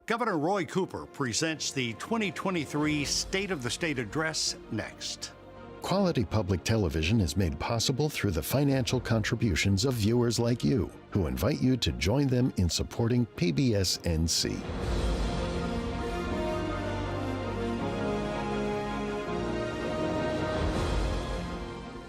Governor Roy Cooper presents the 2023 State of the State Address next. Quality public television is made possible through the financial contributions of viewers like you, who invite you to join them in supporting PBS NC.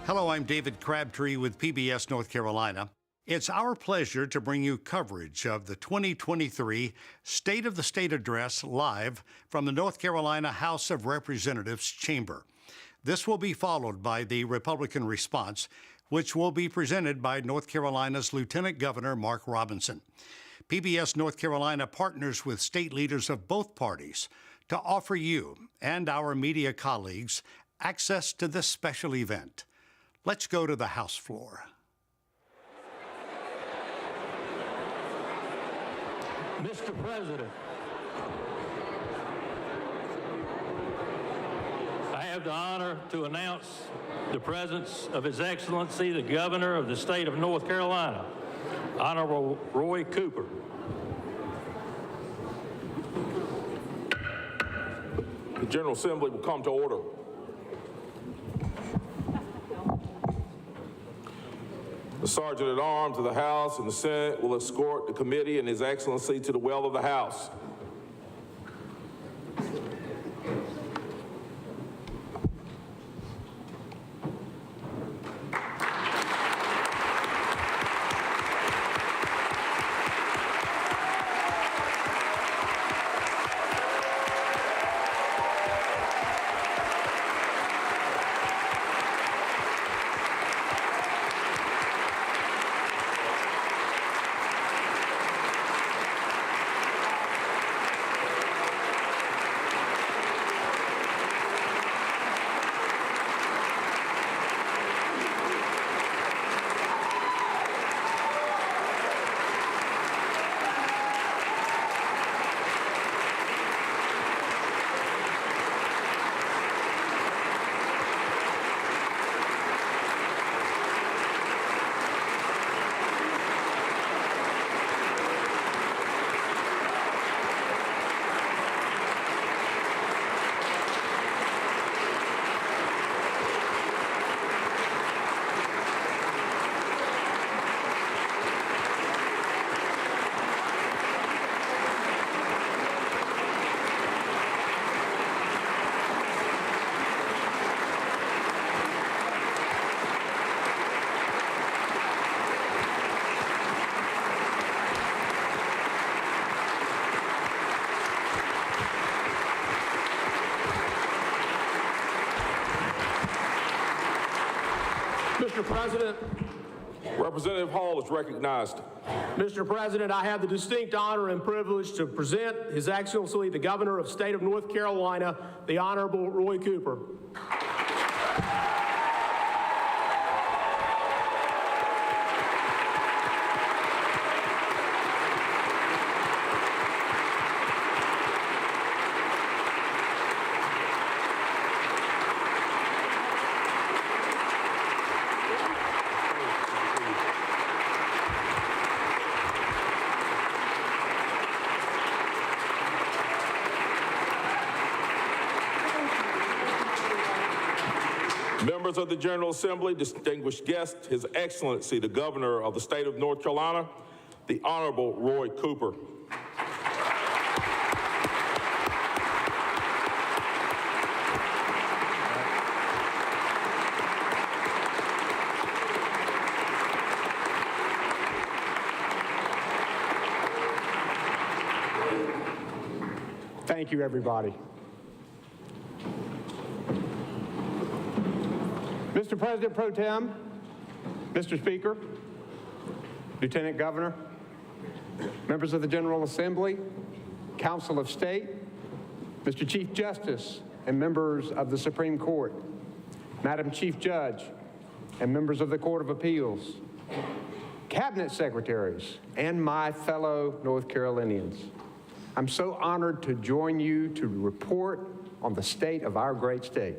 Hello, I'm David Crabtree with PBS North Carolina. It's our pleasure to bring you coverage of the 2023 State of the State Address live from the North Carolina House of Representatives chamber. This will be followed by the Republican response, which will be presented by North Carolina's Lieutenant Governor Mark Robinson. PBS North Carolina partners with state leaders of both parties to offer you and our media colleagues access to this special event. Let's go to the House floor. Mr. President, I have the honor to announce the presence of His Excellency, the Governor of the State of North Carolina, Honorable Roy Cooper. The General Assembly will come to order. The Sergeant at Arms of the House and the Senate will escort the committee and His Excellency to the well of the House. Mr. President. Representative Hall is recognized. Mr. President, I have the distinct honor and privilege to present His Excellency, the Governor of the State of North Carolina, the Honorable Roy Cooper. Members of the General Assembly, distinguished guests, His Excellency, the Governor of the State of North Carolina, the Honorable Roy Cooper. Thank you, everybody. Mr. President Pro Tem, Mr. Speaker, Lieutenant Governor, members of the General Assembly, Council of State, Mr. Chief Justice, and members of the Supreme Court, Madam Chief Judge, and members of the Court of Appeals, Cabinet Secretaries, and my fellow North Carolinians. I'm so honored to join you to report on the state of our great state.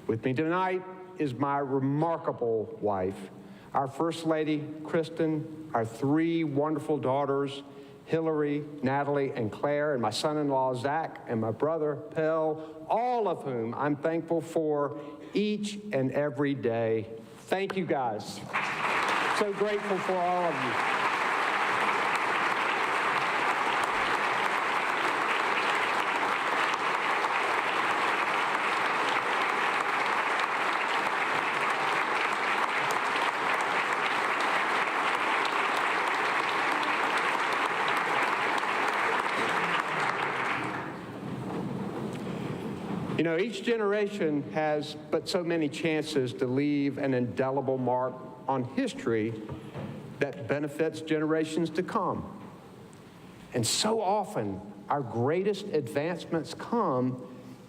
With me tonight is my remarkable wife, our First Lady, Kristen, our three wonderful daughters, Hillary, Natalie, and Claire, and my son-in-law, Zach, and my brother, Pell, all of whom I'm thankful for each and every day. Thank you, guys. So grateful for all of you. You know, each generation has but so many chances to leave an indelible mark on history that benefits generations to come. And so often, our greatest advancements come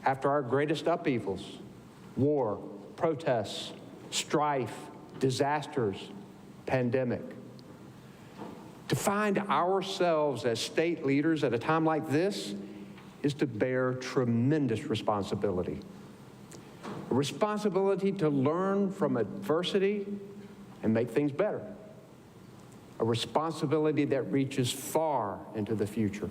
after our greatest upheavals: war, protests, strife, disasters, pandemic. To find ourselves as state leaders at a time like this is to bear tremendous responsibility. A responsibility to learn from adversity and make things better. A responsibility that reaches far into the future.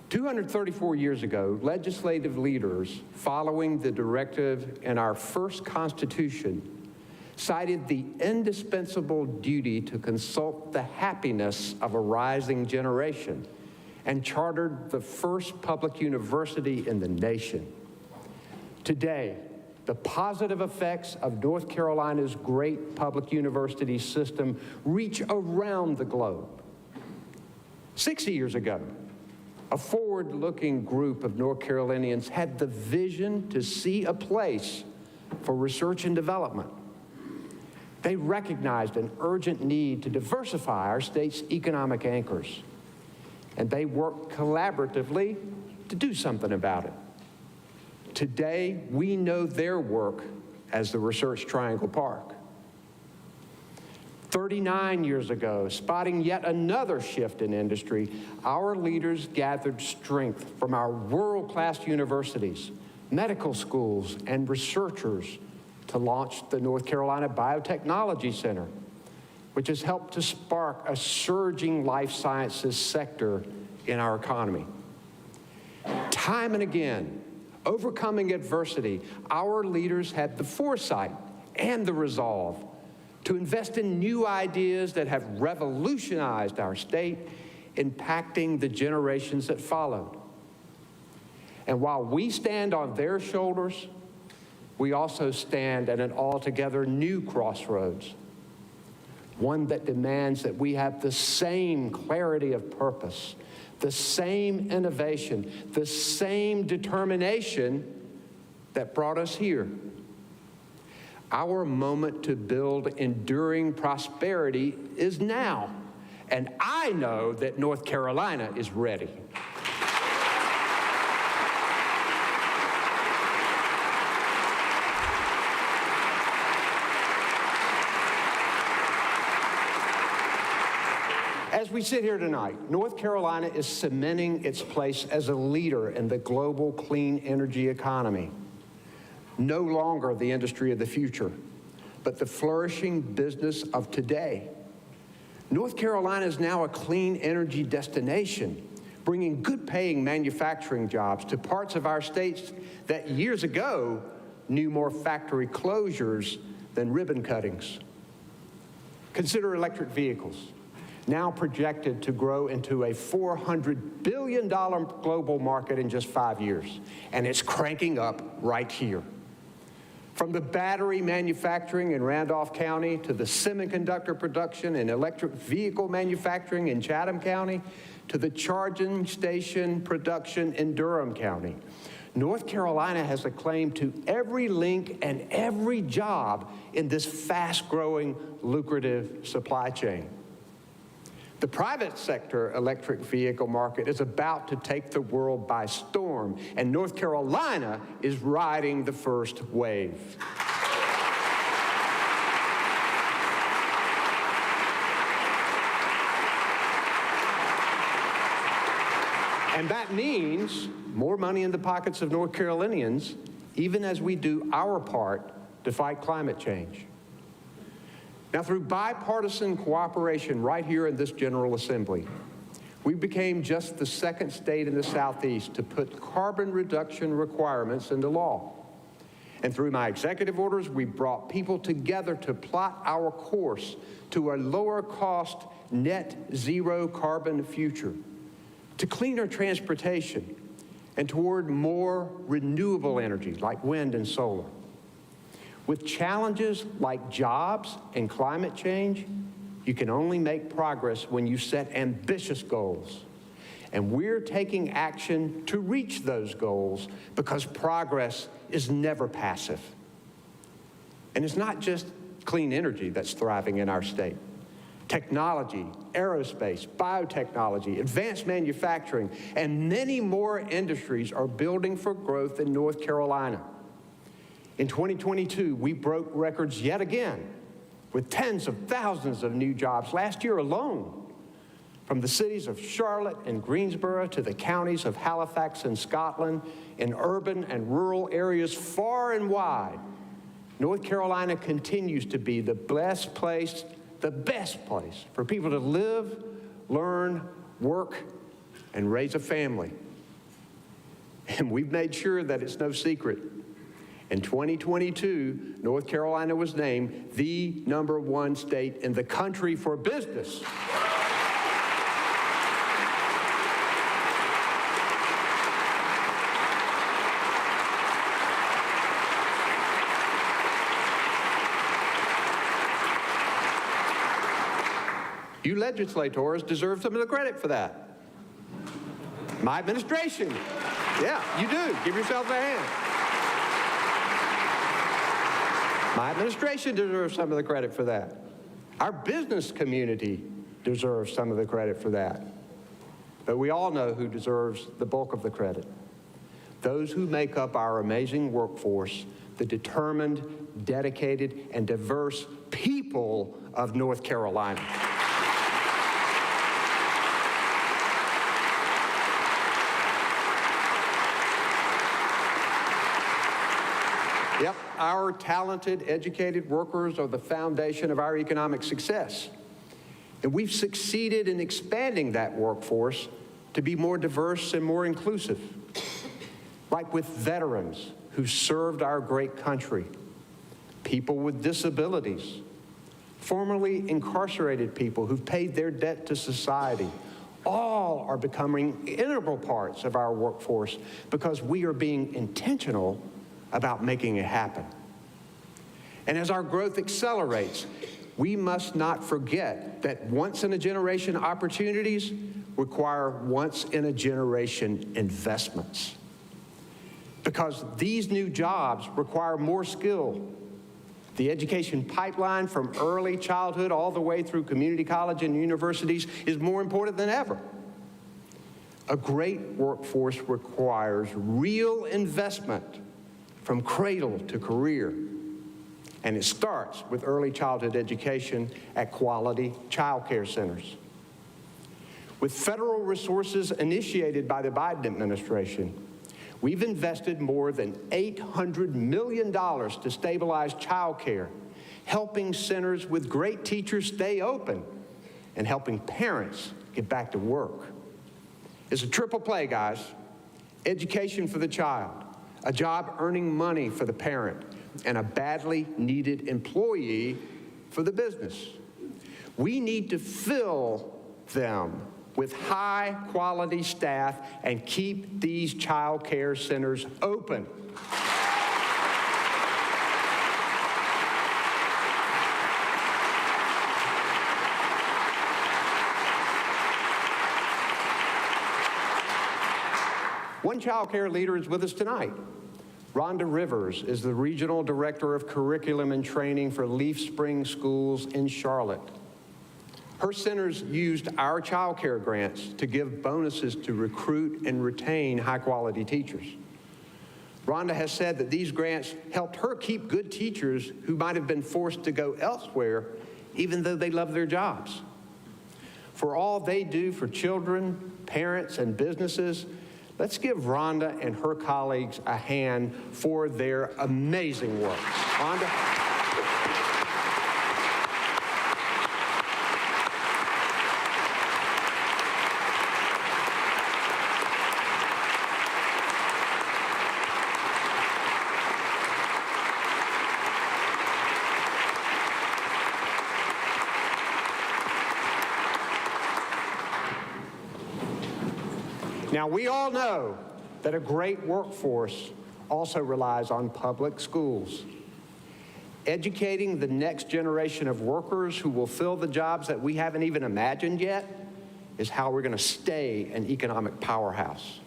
234 years ago, legislative leaders, following the directive in our first Constitution, cited the indispensable duty to consult the happiness of a rising generation, and chartered the first public university in the nation. Today, the positive effects of North Carolina's great public university system reach around the globe. 60 years ago, a forward-looking group of North Carolinians had the vision to see a place for research and development. They recognized an urgent need to diversify our state's economic anchors, and they worked collaboratively to do something about it. Today, we know their work as the Research Triangle Park. 39 years ago, spotting yet another shift in industry, our leaders gathered strength from our world-class universities, medical schools, and researchers to launch the North Carolina Biotechnology Center, which has helped to spark a surging life sciences sector in our economy. Time and again, overcoming adversity, our leaders had the foresight and the resolve to invest in new ideas that have revolutionized our state, impacting the generations that followed. And while we stand on their shoulders, we also stand at an altogether new crossroads, one that demands that we have the same clarity of purpose, the same innovation, the same determination that brought us here. Our moment to build enduring prosperity is now, and I know that North Carolina is ready. As we sit here tonight, North Carolina is cementing its place as a leader in the global clean energy economy. No longer the industry of the future, but the flourishing business of today. North Carolina is now a clean energy destination, bringing good-paying manufacturing jobs to parts of our states that years ago knew more factory closures than ribbon cuttings. Consider electric vehicles, now projected to grow into a $400 billion global market in just 5 years, and it's cranking up right here. From the battery manufacturing in Randolph County to the semiconductor production and electric vehicle manufacturing in Chatham County to the charging station production in Durham County, North Carolina has a claim to every link and every job in this fast-growing, lucrative supply chain. The private sector electric vehicle market is about to take the world by storm, and North Carolina is riding the first wave. And that means more money in the pockets of North Carolinians, even as we do our part to fight climate change. Now, through bipartisan cooperation right here in this General Assembly, we became just the second state in the Southeast to put carbon reduction requirements into law. And through my executive orders, we brought people together to plot our course to a lower cost, net zero carbon future, to cleaner transportation, and toward more renewable energy like wind and solar. With challenges like jobs and climate change, you can only make progress when you set ambitious goals. And we're taking action to reach those goals because progress is never passive. And it's not just clean energy that's thriving in our state. Technology, aerospace, biotechnology, advanced manufacturing, and many more industries are building for growth in North Carolina. In 2022, we broke records yet again with tens of thousands of new jobs last year alone. From the cities of Charlotte and Greensboro to the counties of Halifax and Scotland, in urban and rural areas far and wide, North Carolina continues to be the best place for people to live, learn, work, and raise a family. And we've made sure that it's no secret. In 2022, North Carolina was named the #1 state in the country for business. You legislators deserve some of the credit for that. My administration, yeah, you do. Give yourselves a hand. My administration deserves some of the credit for that. Our business community deserves some of the credit for that. But we all know who deserves the bulk of the credit. Those who make up our amazing workforce, the determined, dedicated, and diverse people of North Carolina. Yep, our talented, educated workers are the foundation of our economic success. And we've succeeded in expanding that workforce to be more diverse and more inclusive, like with veterans who served our great country, people with disabilities, formerly incarcerated people who've paid their debt to society. All are becoming integral parts of our workforce because we are being intentional about making it happen. And as our growth accelerates, we must not forget that once-in-a-generation opportunities require once-in-a-generation investments. Because these new jobs require more skill. The education pipeline from early childhood all the way through community college and universities is more important than ever. A great workforce requires real investment from cradle to career. And it starts with early childhood education at quality child care centers. With federal resources initiated by the Biden administration, we've invested more than $800 million to stabilize child care, helping centers with great teachers stay open, and helping parents get back to work. It's a triple play, guys. Education for the child, a job earning money for the parent, and a badly needed employee for the business. We need to fill them with high quality staff and keep these child care centers open. One child care leader is with us tonight. Rhonda Rivers is the Regional Director of Curriculum and Training for Leaf Spring Schools in Charlotte. Her centers used our child care grants to give bonuses to recruit and retain high-quality teachers. Rhonda has said that these grants helped her keep good teachers who might have been forced to go elsewhere, even though they love their jobs. For all they do for children, parents, and businesses, let's give Rhonda and her colleagues a hand for their amazing work. Rhonda? Now, we all know that a great workforce also relies on public schools. Educating the next generation of workers who will fill the jobs that we haven't even imagined yet is how we're going to stay an economic powerhouse.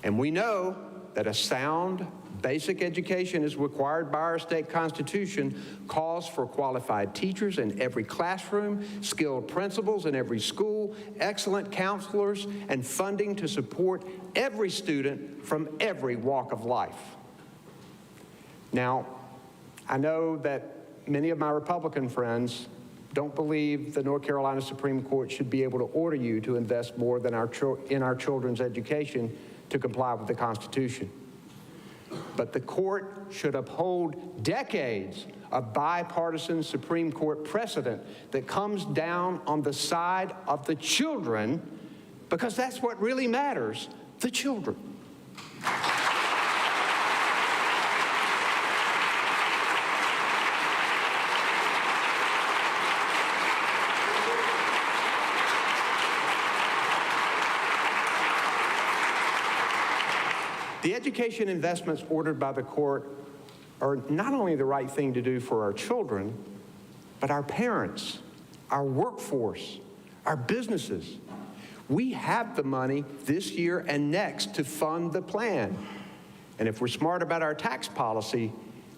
And we know that a sound basic education is required by our state constitution, calls for qualified teachers in every classroom, skilled principals in every school, excellent counselors, and funding to support every student from every walk of life. Now, I know that many of my Republican friends don't believe the North Carolina Supreme Court should be able to order you to invest more than in our children's education to comply with the Constitution. But the court should uphold decades of bipartisan Supreme Court precedent that comes down on the side of the children, because that's what really matters, the children. The education investments ordered by the court are not only the right thing to do for our children, but our parents, our workforce, our businesses. We have the money this year and next to fund the plan. And if we're smart about our tax policy,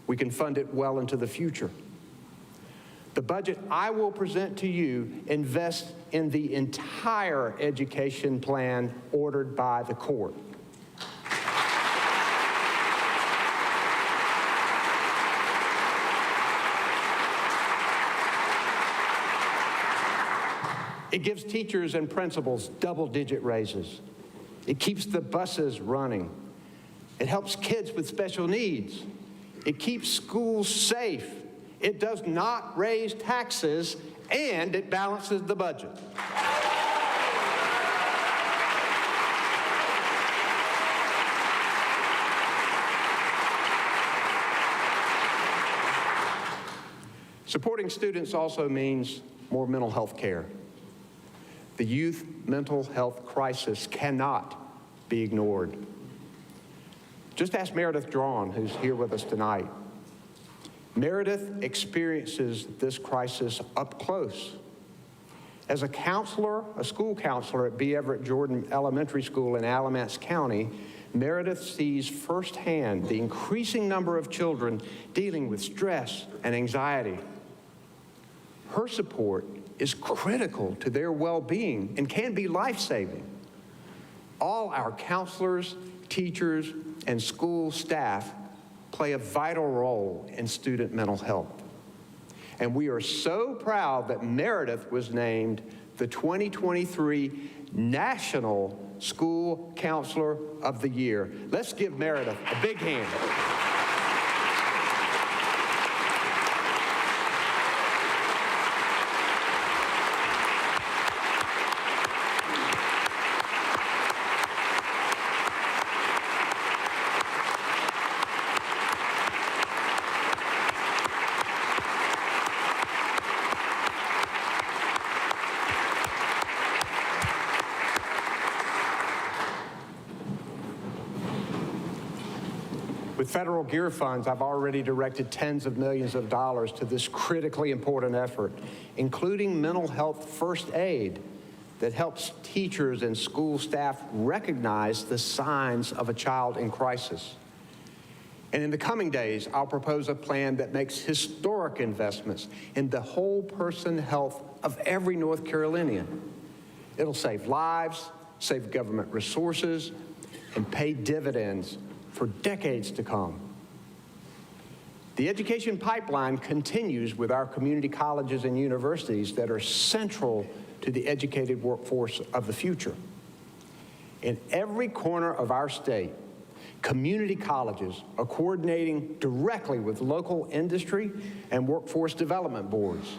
we can fund it well into the future. The budget I will present to you invests in the entire education plan ordered by the court. It gives teachers and principals double-digit raises. It keeps the buses running. It helps kids with special needs. It keeps schools safe. It does not raise taxes, and it balances the budget. Supporting students also means more mental health care. The youth mental health crisis cannot be ignored. Just ask Meredith Drawn, who's here with us tonight. Meredith experiences this crisis up close. As a counselor, a school counselor at B. Everett Jordan Elementary School in Alamance County, Meredith sees firsthand the increasing number of children dealing with stress and anxiety. Her support is critical to their well-being and can be life-saving. All our counselors, teachers, and school staff play a vital role in student mental health. And we are so proud that Meredith was named the 2023 National School Counselor of the Year. Let's give Meredith a big hand. With federal GEAR funds, I've already directed tens of millions of dollars to this critically important effort, including mental health first aid that helps teachers and school staff recognize the signs of a child in crisis. And in the coming days, I'll propose a plan that makes historic investments in the whole person health of every North Carolinian. It'll save lives, save government resources, and pay dividends for decades to come. The education pipeline continues with our community colleges and universities that are central to the educated workforce of the future. In every corner of our state, community colleges are coordinating directly with local industry and workforce development boards.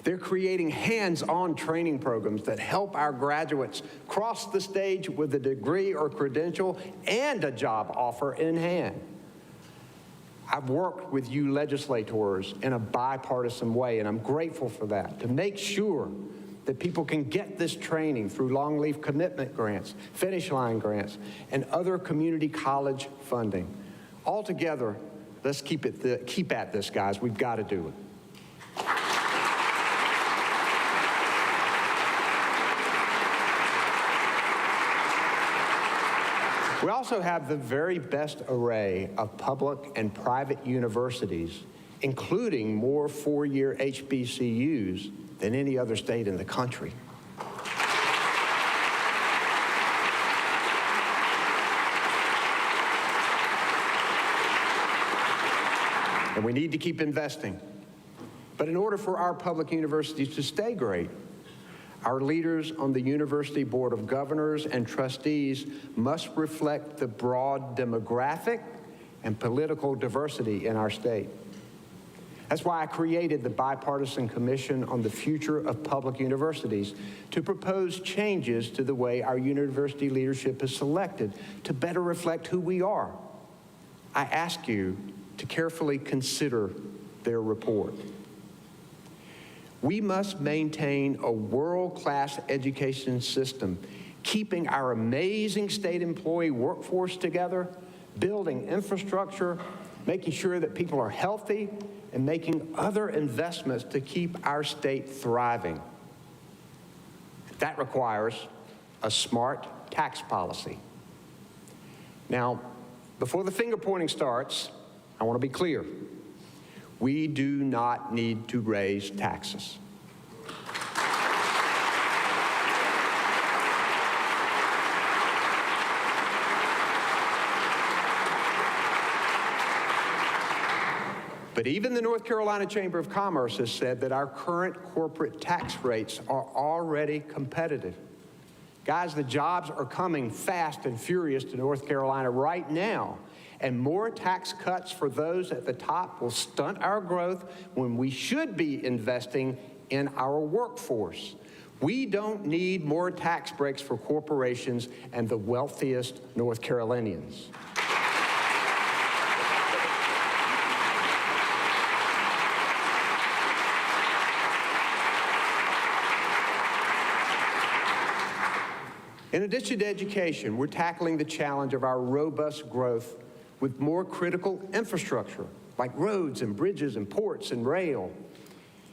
They're creating hands-on training programs that help our graduates cross the stage with a degree or credential and a job offer in hand. I've worked with you legislators in a bipartisan way, and I'm grateful for that, to make sure that people can get this training through long leave commitment grants, finish line grants, and other community college funding. Altogether, let's keep at this, guys. We've got to do it. We also have the very best array of public and private universities, including more four-year HBCUs than any other state in the country. And we need to keep investing. But in order for our public universities to stay great, our leaders on the University Board of Governors and Trustees must reflect the broad demographic and political diversity in our state. That's why I created the Bipartisan Commission on the Future of Public Universities to propose changes to the way our university leadership is selected to better reflect who we are. I ask you to carefully consider their report. We must maintain a world-class education system, keeping our amazing state employee workforce together, building infrastructure, making sure that people are healthy, and making other investments to keep our state thriving. That requires a smart tax policy. Now, before the finger-pointing starts, I want to be clear. We do not need to raise taxes. But even the North Carolina Chamber of Commerce has said that our current corporate tax rates are already competitive. Guys, the jobs are coming fast and furious to North Carolina right now, and more tax cuts for those at the top will stunt our growth when we should be investing in our workforce. We don't need more tax breaks for corporations and the wealthiest North Carolinians. In addition to education, we're tackling the challenge of our robust growth with more critical infrastructure, like roads and bridges and ports and rail.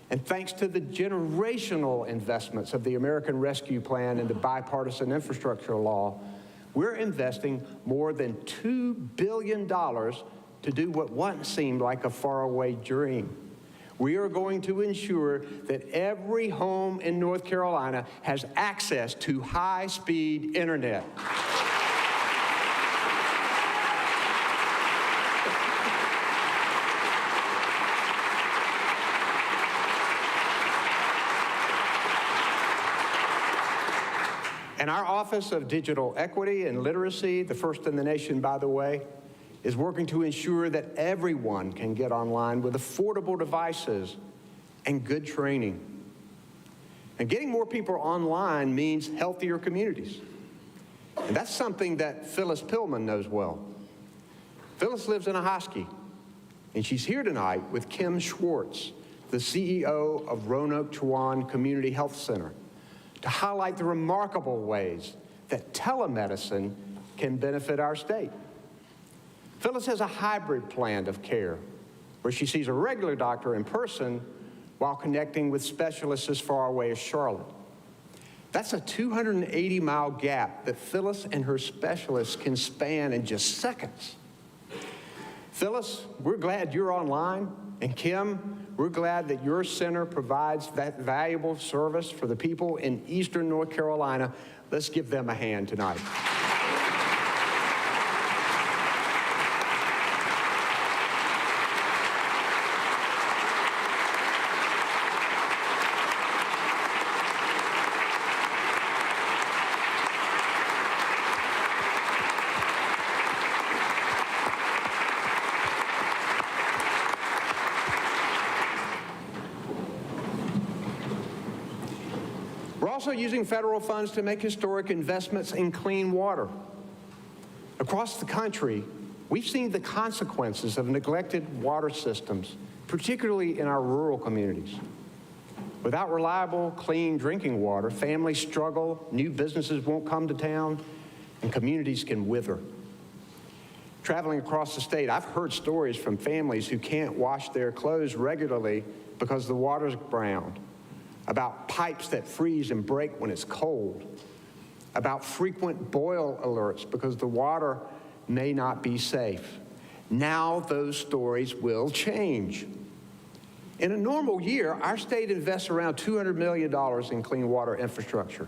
And thanks to the generational investments of the American Rescue Plan and the bipartisan infrastructure law, we're investing more than $2 billion to do what once seemed like a faraway dream. We are going to ensure that every home in North Carolina has access to high-speed internet. And our Office of Digital Equity and Literacy, the first in the nation, by the way, is working to ensure that everyone can get online with affordable devices and good training. And getting more people online means healthier communities. And that's something that Phyllis Pillman knows well. Phyllis lives in Ahoskie, and she's here tonight with Kim Schwartz, the CEO of Roanoke Chowan Community Health Center, to highlight the remarkable ways that telemedicine can benefit our state. Phyllis has a hybrid plan of care where she sees a regular doctor in person while connecting with specialists as far away as Charlotte. That's a 280-mile gap that Phyllis and her specialists can span in just seconds. Phyllis, we're glad you're online, and Kim, we're glad that your center provides that valuable service for the people in Eastern North Carolina. Let's give them a hand tonight. Also using federal funds to make historic investments in clean water. Across the country, we've seen the consequences of neglected water systems, particularly in our rural communities. Without reliable, clean drinking water, families struggle, new businesses won't come to town, and communities can wither. Traveling across the state, I've heard stories from families who can't wash their clothes regularly because the water's brown, about pipes that freeze and break when it's cold, about frequent boil alerts because the water may not be safe. Now those stories will change. In a normal year, our state invests around $200 million in clean water infrastructure.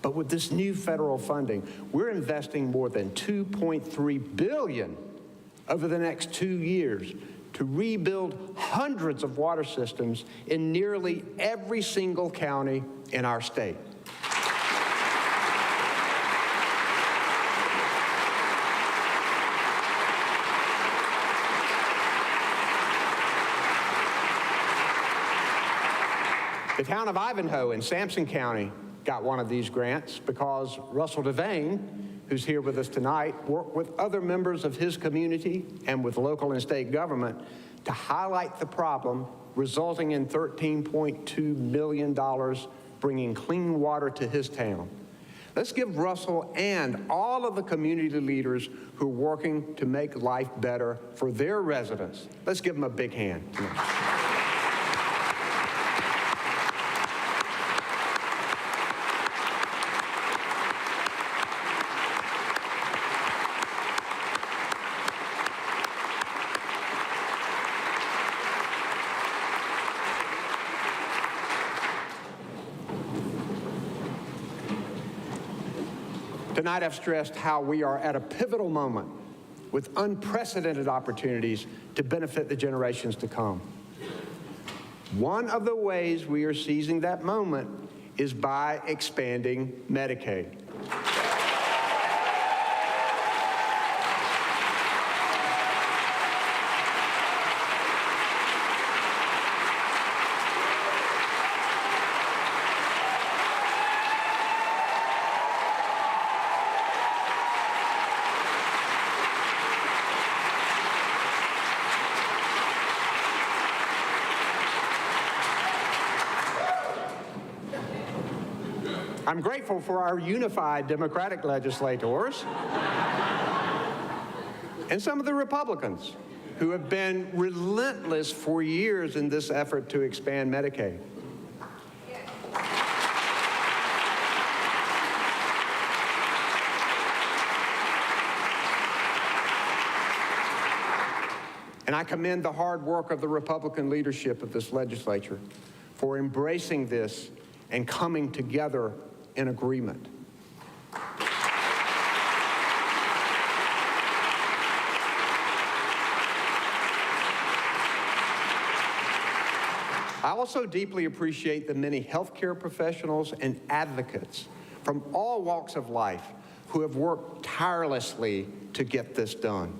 But with this new federal funding, we're investing more than $2.3 billion over the next 2 years to rebuild hundreds of water systems in nearly every single county in our state. The town of Ivanhoe in Sampson County got one of these grants because Russell Devane, who's here with us tonight, worked with other members of his community and with local and state government to highlight the problem, resulting in $13.2 million bringing clean water to his town. Let's give Russell and all of the community leaders who are working to make life better for their residents. Let's give them a big hand. Tonight I've stressed how we are at a pivotal moment with unprecedented opportunities to benefit the generations to come. One of the ways we are seizing that moment is by expanding Medicaid. I'm grateful for our unified Democratic legislators and some of the Republicans who have been relentless for years in this effort to expand Medicaid. And I commend the hard work of the Republican leadership of this legislature for embracing this and coming together in agreement. I also deeply appreciate the many healthcare professionals and advocates from all walks of life who have worked tirelessly to get this done.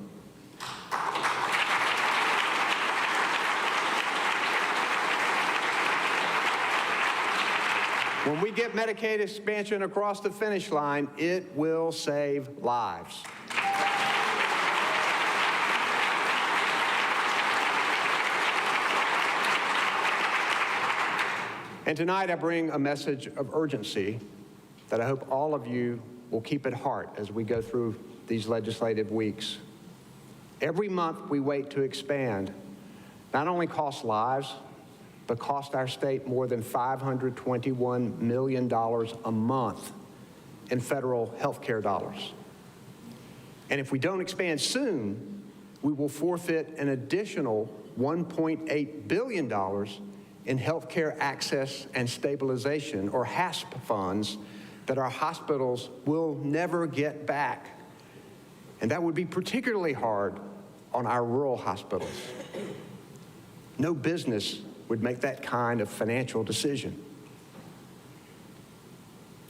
When we get Medicaid expansion across the finish line, it will save lives. And tonight I bring a message of urgency that I hope all of you will keep at heart as we go through these legislative weeks. Every month we wait to expand not only costs lives, but cost our state more than $521 million a month in federal health care dollars. And if we don't expand soon, we will forfeit an additional $1.8 billion in health care access and stabilization, or HASP funds, that our hospitals will never get back. And that would be particularly hard on our rural hospitals. No business would make that kind of financial decision.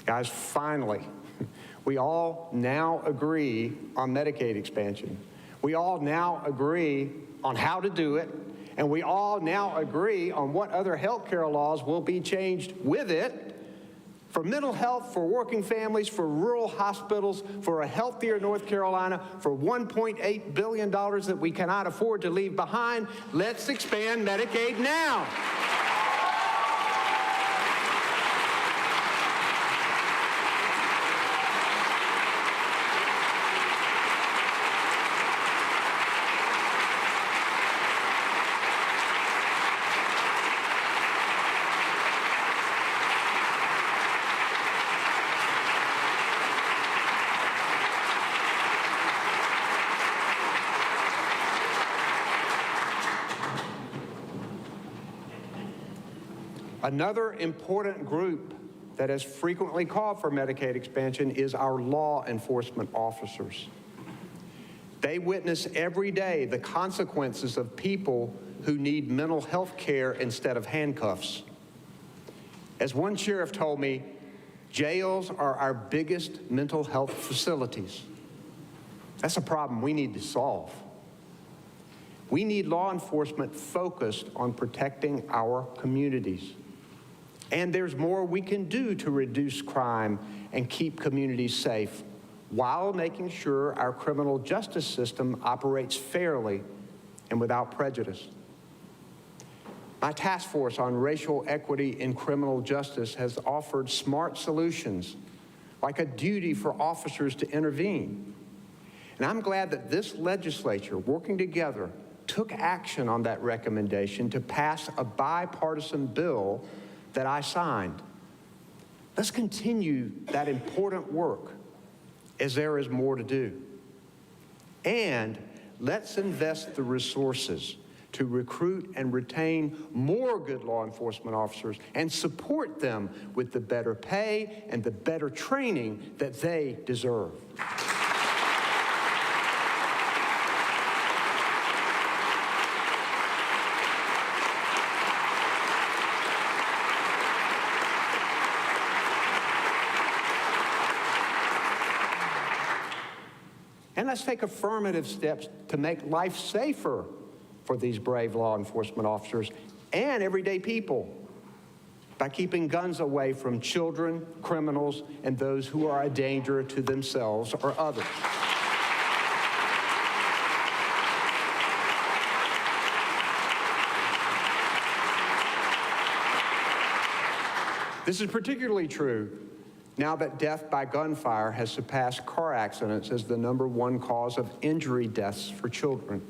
Guys, finally, we all now agree on Medicaid expansion. We all now agree on how to do it, and we all now agree on what other health care laws will be changed with it for mental health, for working families, for rural hospitals, for a healthier North Carolina, for $1.8 billion that we cannot afford to leave behind. Let's expand Medicaid now. Another important group that has frequently called for Medicaid expansion is our law enforcement officers. They witness every day the consequences of people who need mental health care instead of handcuffs. As one sheriff told me, jails are our biggest mental health facilities. That's a problem we need to solve. We need law enforcement focused on protecting our communities. And there's more we can do to reduce crime and keep communities safe while making sure our criminal justice system operates fairly and without prejudice. My task force on racial equity in criminal justice has offered smart solutions, like a duty for officers to intervene. And I'm glad that this legislature, working together, took action on that recommendation to pass a bipartisan bill that I signed. Let's continue that important work, as there is more to do. And let's invest the resources to recruit and retain more good law enforcement officers and support them with the better pay and the better training that they deserve. And let's take affirmative steps to make life safer for these brave law enforcement officers and everyday people by keeping guns away from children, criminals, and those who are a danger to themselves or others. This is particularly true now that death by gunfire has surpassed car accidents as the #1 cause of injury deaths for children.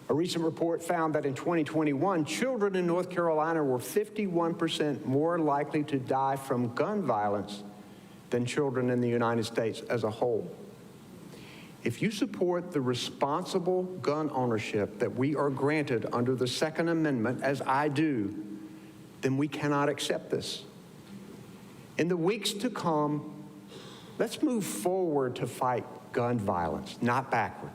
A recent report found that in 2021, children in North Carolina were 51% more likely to die from gun violence than children in the United States as a whole. If you support the responsible gun ownership that we are granted under the Second Amendment, as I do, then we cannot accept this. In the weeks to come, let's move forward to fight gun violence, not backward.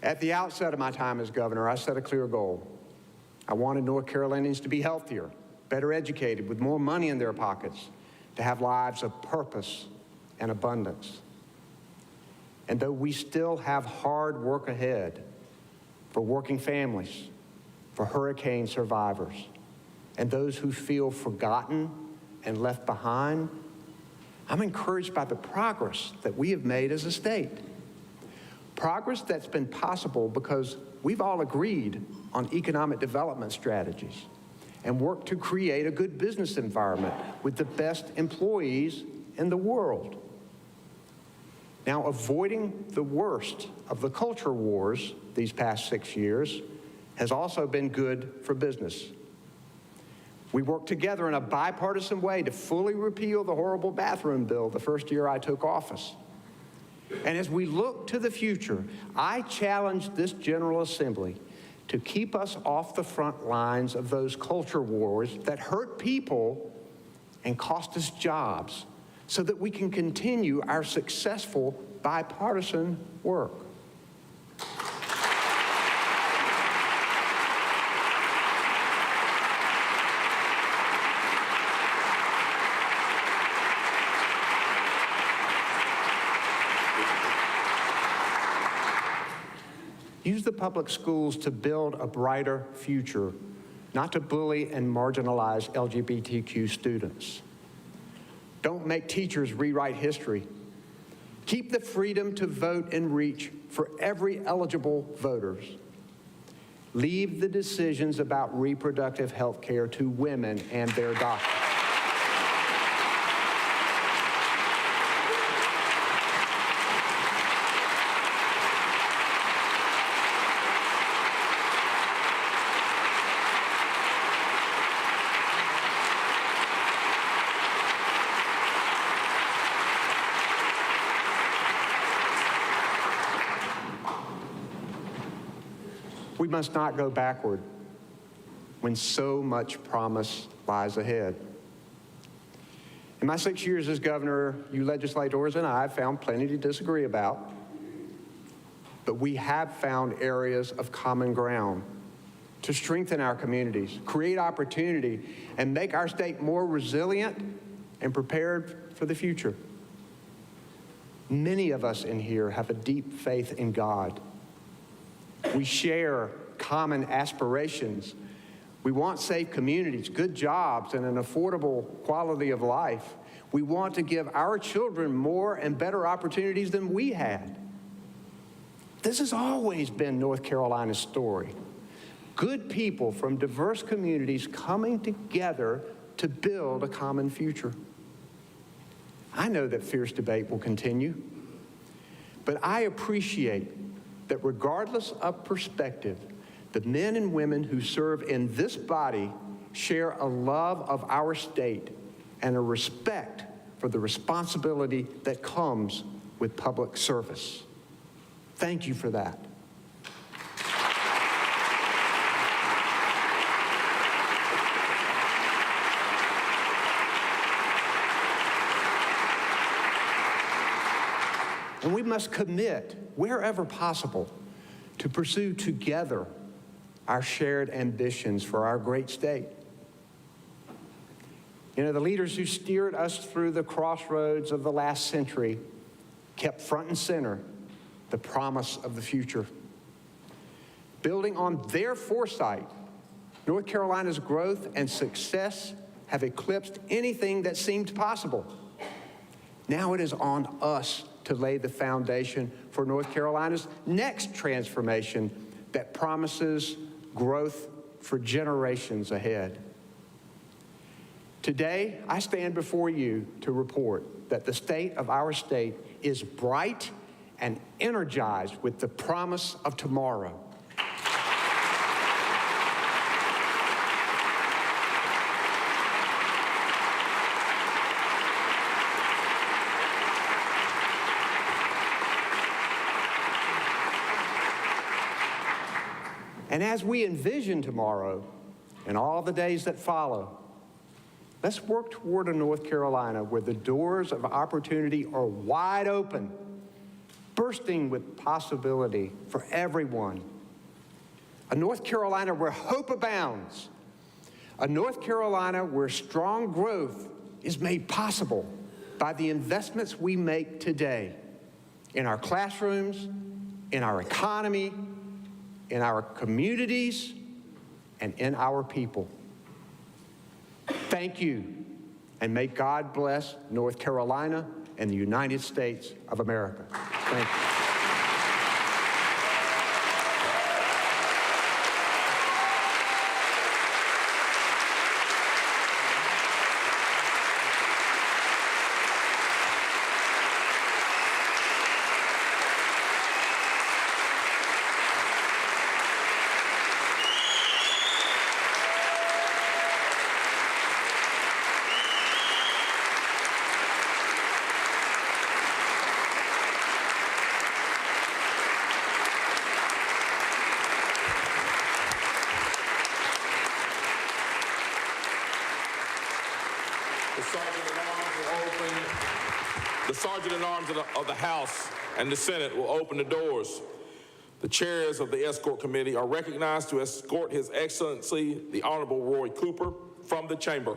At the outset of my time as governor, I set a clear goal. I wanted North Carolinians to be healthier, better educated, with more money in their pockets, to have lives of purpose and abundance. And though we still have hard work ahead for working families, for hurricane survivors, and those who feel forgotten and left behind, I'm encouraged by the progress that we have made as a state. Progress that's been possible because we've all agreed on economic development strategies and worked to create a good business environment with the best employees in the world. Now, avoiding the worst of the culture wars these past 6 years has also been good for business. We worked together in a bipartisan way to fully repeal the horrible bathroom bill the first year I took office. And as we look to the future, I challenge this General Assembly to keep us off the front lines of those culture wars that hurt people and cost us jobs, so that we can continue our successful bipartisan work. Use the public schools to build a brighter future, not to bully and marginalize LGBTQ students. Don't make teachers rewrite history. Keep the freedom to vote in reach for every eligible voters. Leave the decisions about reproductive health care to women and their doctors. We must not go backward when so much promise lies ahead. In my 6 years as governor, you legislators and I have found plenty to disagree about, but we have found areas of common ground to strengthen our communities, create opportunity, and make our state more resilient and prepared for the future. Many of us in here have a deep faith in God. We share common aspirations. We want safe communities, good jobs, and an affordable quality of life. We want to give our children more and better opportunities than we had. This has always been North Carolina's story. Good people from diverse communities coming together to build a common future. I know that fierce debate will continue, but I appreciate that regardless of perspective, the men and women who serve in this body share a love of our state and a respect for the responsibility that comes with public service. Thank you for that. And we must commit, wherever possible, to pursue together our shared ambitions for our great state. You know, the leaders who steered us through the crossroads of the last century kept front and center the promise of the future. Building on their foresight, North Carolina's growth and success have eclipsed anything that seemed possible. Now it is on us to lay the foundation for North Carolina's next transformation that promises growth for generations ahead. Today, I stand before you to report that the state of our state is bright and energized with the promise of tomorrow. And as we envision tomorrow and all the days that follow, let's work toward a North Carolina where the doors of opportunity are wide open, bursting with possibility for everyone. A North Carolina where hope abounds. A North Carolina where strong growth is made possible by the investments we make today in our classrooms, in our economy, in our communities, and in our people. Thank you, and may God bless North Carolina and the United States of America. Thank you. The Sergeant-at-Arms of the House and the Senate will open the doors. The chairs of the Escort Committee are recognized to escort His Excellency, the Honorable Roy Cooper, from the chamber.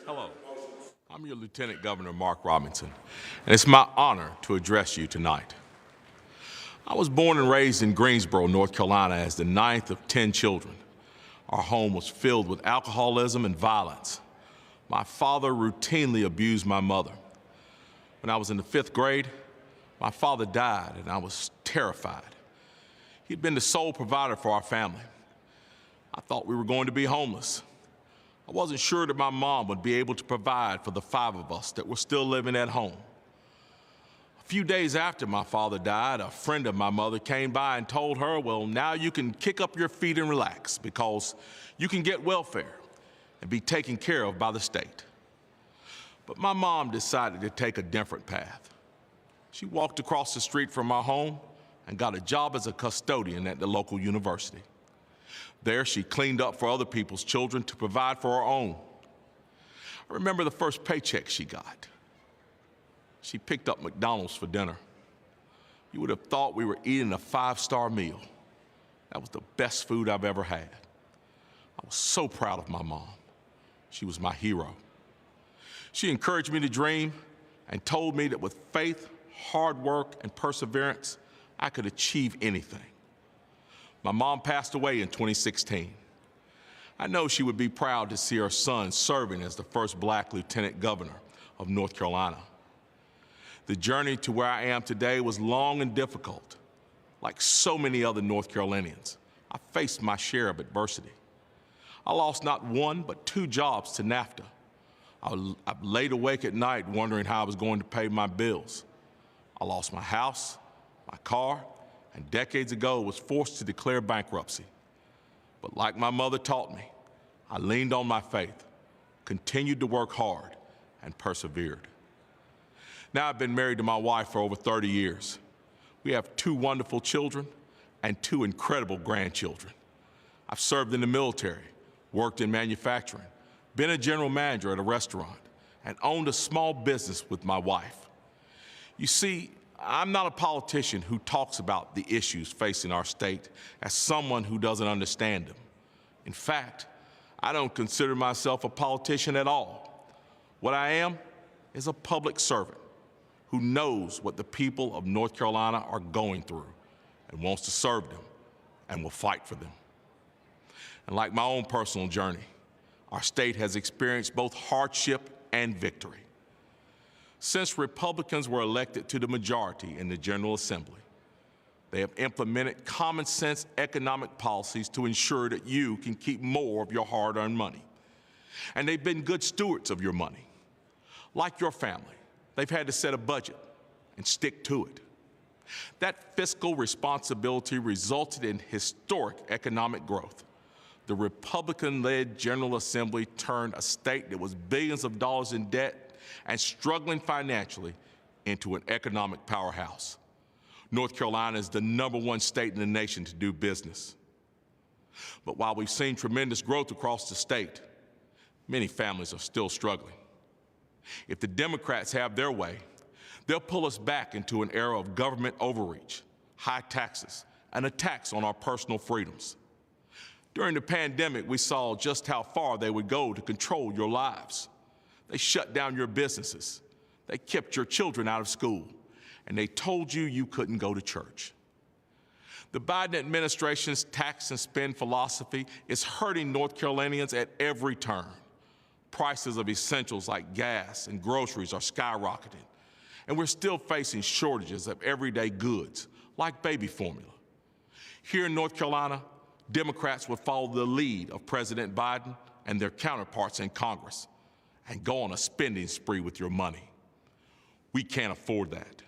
Hello, I'm your Lieutenant Governor, Mark Robinson, and it's my honor to address you tonight. I was born and raised in Greensboro, North Carolina, as the ninth of 10 children. Our home was filled with alcoholism and violence. My father routinely abused my mother. When I was in the 5th grade, my father died, and I was terrified. He'd been the sole provider for our family. I thought we were going to be homeless. I wasn't sure that my mom would be able to provide for the 5 of us that were still living at home. A few days after my father died, a friend of my mother came by and told her, well, now you can kick up your feet and relax because you can get welfare and be taken care of by the state. But my mom decided to take a different path. She walked across the street from our home and got a job as a custodian at the local university. There, she cleaned up for other people's children to provide for her own. I remember the first paycheck she got. She picked up McDonald's for dinner. You would have thought we were eating a 5-star meal. That was the best food I've ever had. I was so proud of my mom. She was my hero. She encouraged me to dream and told me that with faith, hard work, and perseverance, I could achieve anything. My mom passed away in 2016. I know she would be proud to see her son serving as the first black lieutenant governor of North Carolina. The journey to where I am today was long and difficult. Like so many other North Carolinians, I faced my share of adversity. I lost not 1, but 2 jobs to NAFTA. I laid awake at night wondering how I was going to pay my bills. I lost my house, my car, and decades ago was forced to declare bankruptcy. But like my mother taught me, I leaned on my faith, continued to work hard, and persevered. Now I've been married to my wife for over 30 years. We have 2 wonderful children and 2 incredible grandchildren. I've served in the military, worked in manufacturing, been a general manager at a restaurant, and owned a small business with my wife. You see, I'm not a politician who talks about the issues facing our state as someone who doesn't understand them. In fact, I don't consider myself a politician at all. What I am is a public servant who knows what the people of North Carolina are going through and wants to serve them and will fight for them. And like my own personal journey, our state has experienced both hardship and victory. Since Republicans were elected to the majority in the General Assembly, they have implemented common sense economic policies to ensure that you can keep more of your hard-earned money. And they've been good stewards of your money. Like your family, they've had to set a budget and stick to it. That fiscal responsibility resulted in historic economic growth. The Republican-led General Assembly turned a state that was billions of dollars in debt and struggling financially into an economic powerhouse. North Carolina is the #1 state in the nation to do business. But while we've seen tremendous growth across the state, many families are still struggling. If the Democrats have their way, they'll pull us back into an era of government overreach, high taxes, and attacks on our personal freedoms. During the pandemic, we saw just how far they would go to control your lives. They shut down your businesses. They kept your children out of school, and they told you you couldn't go to church. The Biden administration's tax and spend philosophy is hurting North Carolinians at every turn. Prices of essentials like gas and groceries are skyrocketing, and we're still facing shortages of everyday goods like baby formula. Here in North Carolina, Democrats would follow the lead of President Biden and their counterparts in Congress and go on a spending spree with your money. We can't afford that.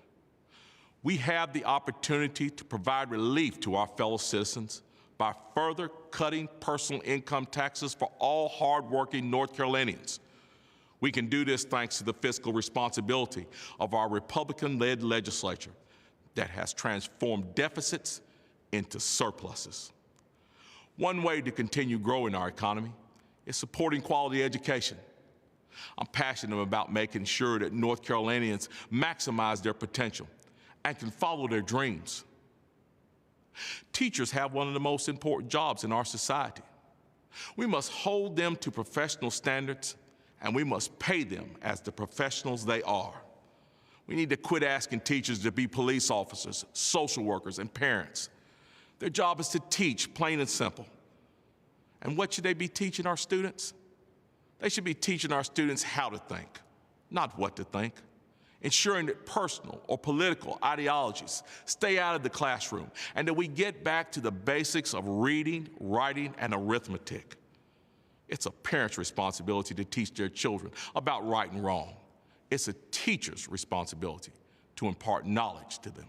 We have the opportunity to provide relief to our fellow citizens by further cutting personal income taxes for all hardworking North Carolinians. We can do this thanks to the fiscal responsibility of our Republican-led legislature that has transformed deficits into surpluses. One way to continue growing our economy is supporting quality education. I'm passionate about making sure that North Carolinians maximize their potential and can follow their dreams. Teachers have one of the most important jobs in our society. We must hold them to professional standards and we must pay them as the professionals they are. We need to quit asking teachers to be police officers, social workers, and parents. Their job is to teach, plain and simple. And what should they be teaching our students? They should be teaching our students how to think, not what to think, ensuring that personal or political ideologies stay out of the classroom, and that we get back to the basics of reading, writing, and arithmetic. It's a parent's responsibility to teach their children about right and wrong. It's a teacher's responsibility to impart knowledge to them.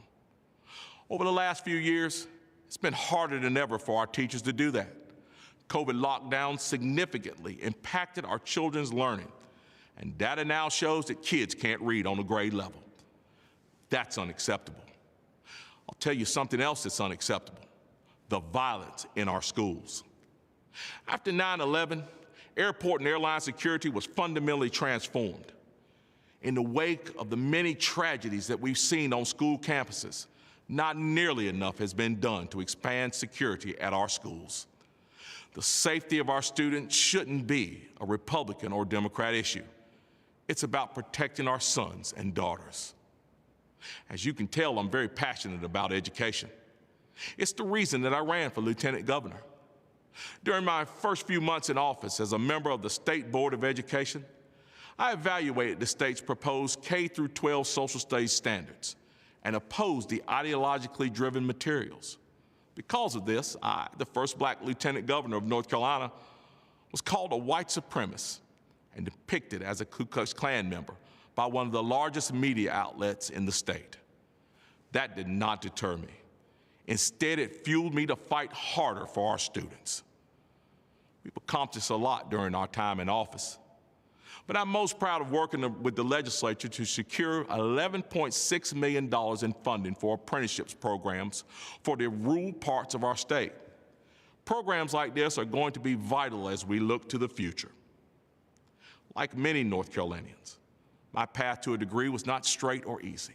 Over the last few years, it's been harder than ever for our teachers to do that. COVID lockdown significantly impacted our children's learning, and data now shows that kids can't read on a grade level. That's unacceptable. I'll tell you something else that's unacceptable: the violence in our schools. After 9/11, airport and airline security was fundamentally transformed. In the wake of the many tragedies that we've seen on school campuses, not nearly enough has been done to expand security at our schools. The safety of our students shouldn't be a Republican or Democrat issue. It's about protecting our sons and daughters. As you can tell, I'm very passionate about education. It's the reason that I ran for lieutenant governor. During my first few months in office as a member of the State Board of Education, I evaluated the state's proposed K-12 social studies standards and opposed the ideologically driven materials. Because of this, I, the first black lieutenant governor of North Carolina, was called a white supremacist and depicted as a Ku Klux Klan member by one of the largest media outlets in the state. That did not deter me. Instead, it fueled me to fight harder for our students. We've accomplished a lot during our time in office, but I'm most proud of working with the legislature to secure $11.6 million in funding for apprenticeships programs for the rural parts of our state. Programs like this are going to be vital as we look to the future. Like many North Carolinians, my path to a degree was not straight or easy.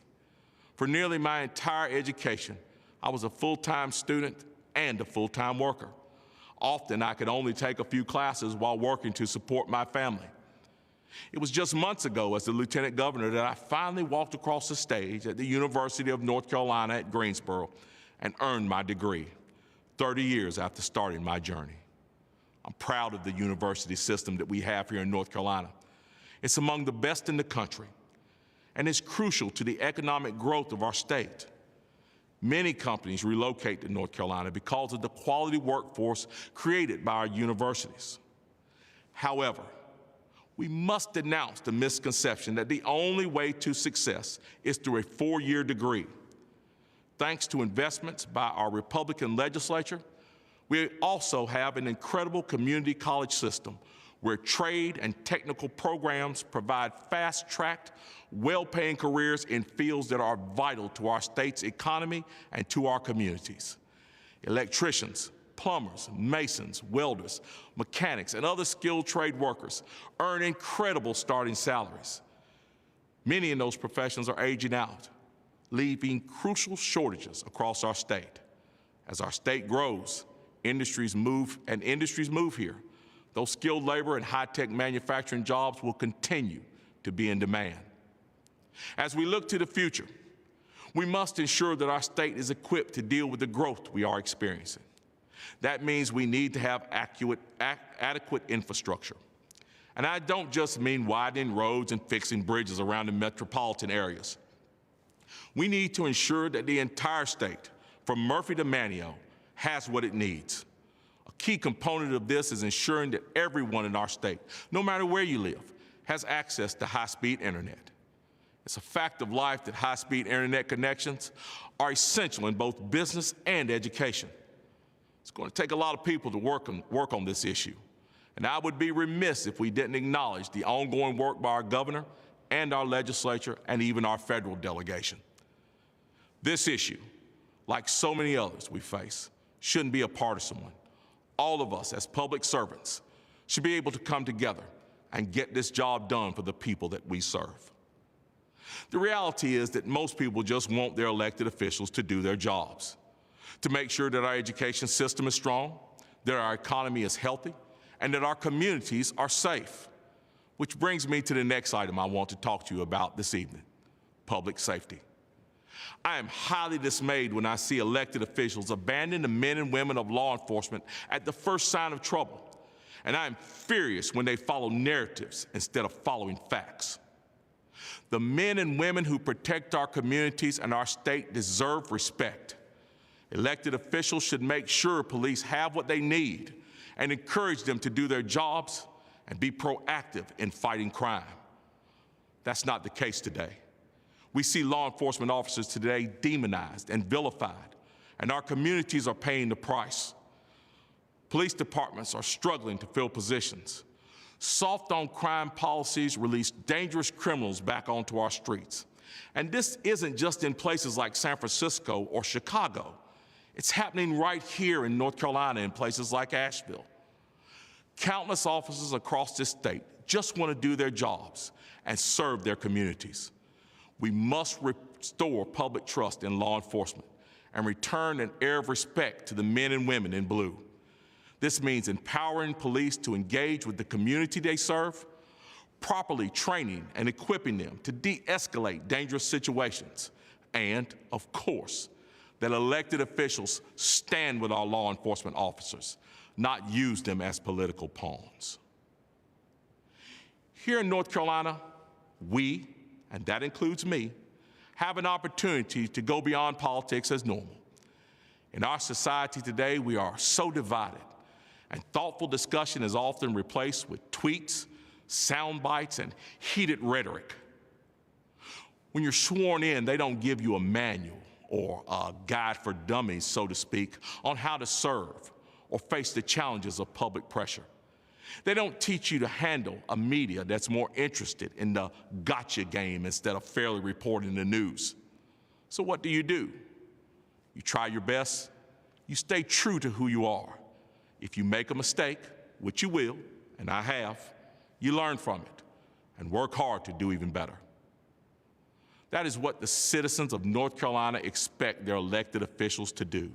For nearly my entire education, I was a full-time student and a full-time worker. Often, I could only take a few classes while working to support my family. It was just months ago as the lieutenant governor that I finally walked across the stage at the University of North Carolina at Greensboro and earned my degree, 30 years after starting my journey. I'm proud of the university system that we have here in North Carolina. It's among the best in the country, and it's crucial to the economic growth of our state. Many companies relocate to North Carolina because of the quality workforce created by our universities. However, we must denounce the misconception that the only way to success is through a four-year degree. Thanks to investments by our Republican legislature, we also have an incredible community college system where trade and technical programs provide fast-tracked, well-paying careers in fields that are vital to our state's economy and to our communities. Electricians, plumbers, masons, welders, mechanics, and other skilled trade workers earn incredible starting salaries. Many in those professions are aging out, leaving crucial shortages across our state. As our state grows, industries move here. Those skilled labor and high-tech manufacturing jobs will continue to be in demand. As we look to the future, we must ensure that our state is equipped to deal with the growth we are experiencing. That means we need to have adequate infrastructure. And I don't just mean widening roads and fixing bridges around the metropolitan areas. We need to ensure that the entire state, from Murphy to Manteo, has what it needs. A key component of this is ensuring that everyone in our state, no matter where you live, has access to high-speed internet. It's a fact of life that high-speed internet connections are essential in both business and education. It's going to take a lot of people to work on this issue, and I would be remiss if we didn't acknowledge the ongoing work by our governor and our legislature and even our federal delegation. This issue, like so many others we face, shouldn't be a partisan one. All of us as public servants should be able to come together and get this job done for the people that we serve. The reality is that most people just want their elected officials to do their jobs, to make sure that our education system is strong, that our economy is healthy, and that our communities are safe. Which brings me to the next item I want to talk to you about this evening, public safety. I am highly dismayed when I see elected officials abandon the men and women of law enforcement at the first sign of trouble. And I am furious when they follow narratives instead of following facts. The men and women who protect our communities and our state deserve respect. Elected officials should make sure police have what they need and encourage them to do their jobs and be proactive in fighting crime. That's not the case today. We see law enforcement officers today demonized and vilified, and our communities are paying the price. Police departments are struggling to fill positions. Soft on crime policies release dangerous criminals back onto our streets. And this isn't just in places like San Francisco or Chicago. It's happening right here in North Carolina in places like Asheville. Countless officers across this state just want to do their jobs and serve their communities. We must restore public trust in law enforcement and return an air of respect to the men and women in blue. This means empowering police to engage with the community they serve, properly training and equipping them to de-escalate dangerous situations, and, of course, that elected officials stand with our law enforcement officers, not use them as political pawns. Here in North Carolina, we, and that includes me, have an opportunity to go beyond politics as normal. In our society today, we are so divided, and thoughtful discussion is often replaced with tweets, sound bites, and heated rhetoric. When you're sworn in, they don't give you a manual or a guide for dummies, so to speak, on how to serve or face the challenges of public pressure. They don't teach you to handle a media that's more interested in the gotcha game instead of fairly reporting the news. So what do? You try your best. You stay true to who you are. If you make a mistake, which you will, and I have, you learn from it and work hard to do even better. That is what the citizens of North Carolina expect their elected officials to do,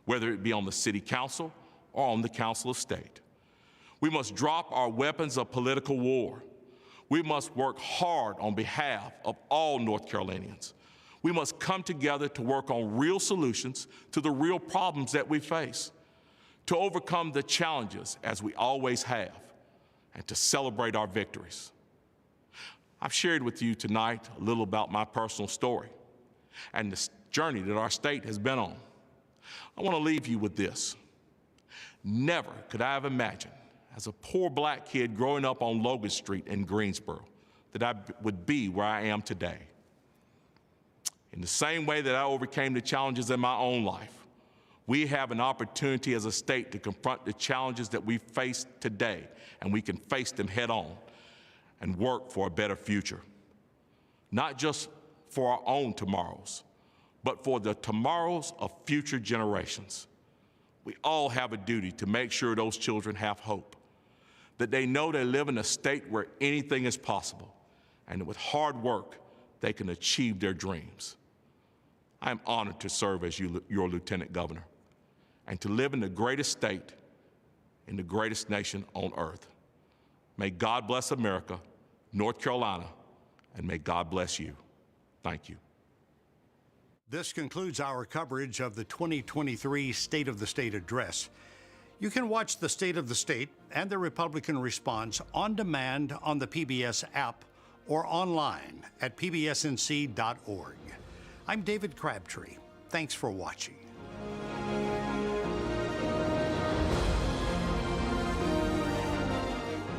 whether it be on the city council or on the council of state. We must drop our weapons of political war. We must work hard on behalf of all North Carolinians. We must come together to work on real solutions to the real problems that we face, to overcome the challenges as we always have, and to celebrate our victories. I've shared with you tonight a little about my personal story and the journey that our state has been on. I want to leave you with this. Never could I have imagined, as a poor black kid growing up on Logan Street in Greensboro, that I would be where I am today. In the same way that I overcame the challenges in my own life, we have an opportunity as a state to confront the challenges that we face today, and we can face them head on and work for a better future. Not just for our own tomorrows, but for the tomorrows of future generations. We all have a duty to make sure those children have hope, that they know they live in a state where anything is possible, and that with hard work, they can achieve their dreams. I am honored to serve as your Lieutenant Governor and to live in the greatest state in the greatest nation on earth. May God bless America, North Carolina, and may God bless you. Thank you. This concludes our coverage of the 2023 State of the State Address. You can watch the State of the State and the Republican response on demand on the PBS app or online at pbsnc.org. I'm David Crabtree. Thanks for watching.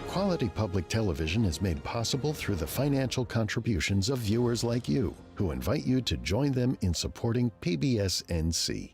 Quality public television is made possible through the financial contributions of viewers like you, who invite you to join them in supporting PBS NC.